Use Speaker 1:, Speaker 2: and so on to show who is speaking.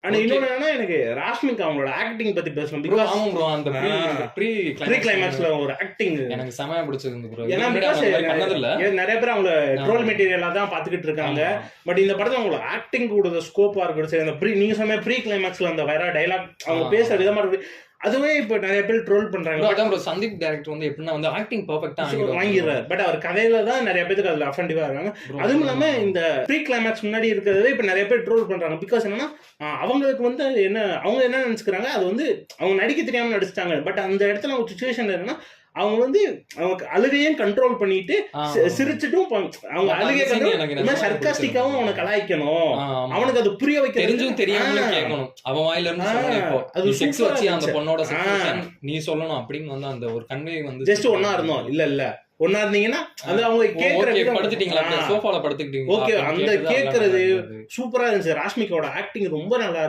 Speaker 1: ஆனா இன்னொன்னு என்னன்னா எனக்கு ராஷ்மிகா அவங்களோட ஆக்டிங் பத்தி பேசணும்.
Speaker 2: ப்ரோ ஆமா ப்ரோ அந்த ப்ரீ
Speaker 1: கிளைமேக்ஸ்ல ஒரு ஆக்டிங்
Speaker 2: எனக்கு செமையா பிடிச்சிருந்து ப்ரோ.
Speaker 1: ஏன்னா
Speaker 2: பண்ணதில்ல
Speaker 1: நிறைய பேர் அவங்கள ட்ரோல் மெட்டீரியலா தான் பாத்துக்கிட்டு இருக்காங்க. பட் இந்த படத்துல அவங்களோட ஆக்டிங் கூட ஸ்கோப்பா இருக்கட்டும் சரி, அந்த நீங்க சொன்ன ப்ரீ கிளைமேக்ஸ்ல அந்த வேற டைலாக் அவங்க பேசுற விதமா இருக்கு, அதுவே இப்ப நிறைய பேர் ட்ரோல் பண்றாங்க.
Speaker 2: அதான் ப்ரோ சந்தீப் டைரக்டர் வந்து எப்படின்னா வந்து ஆக்டிங் பெர்ஃபெக்ட்டா
Speaker 1: வாங்கிடுறாரு. பட் அவர் கதையில தான் நிறைய பேருக்கு அதுல அஃபெண்டிவா இருக்காங்க. அதுவும் இல்லாம இந்த ப்ரீ கிளைமேக்ஸ் முன்னாடி இருக்கிறதே இப்ப நிறைய பேர் ட்ரோல் பண்றாங்க. பிகாஸ் என்னன்னா அவங்களுக்கு வந்து அவங்க என்ன நினைச்சுக்கிறாங்க, அது வந்து அவங்க நடிக்க தெரியாம நடிச்சிட்டாங்க. பட் அந்த இடத்துல ஒரு சுச்சுவேஷன் என்னன்னா அவங்க வந்து அவங்க அழுகையும் கண்ட்ரோல் பண்ணிட்டு சிரிச்சுட்டும் அவங்க அழுகை சர்க்காஸ்டிக்காவும் அவனை கலாய்க்கணும், அவனுக்கு அது புரிய வைக்க
Speaker 2: தெரிஞ்சும் தெரியாம கேட்கணும். அவன் வாயில இருந்து சொல்லணும். இப்போ அது செக்ஸ் வச்சு அந்த பொண்ணோட சிச்சுவேஷன் நீ சொல்லணும் அப்படின்னு வந்து அந்த ஒரு கன்வே வந்து
Speaker 1: ஜஸ்ட் ஒண்ணா இருந்தோம் இல்ல ஒன்னா இருந்தீங்கன்னா அது அவங்க கேக்குறது
Speaker 2: படுத்துட்டீங்களா சோஃபால படுத்துக்கிட்டீங்க.
Speaker 1: ஓகே அந்த கேக்குறது சூப்பரா இருந்துச்சு. ராஷ்மிகாவோட ஆக்டிங் ரொம்ப நல்லா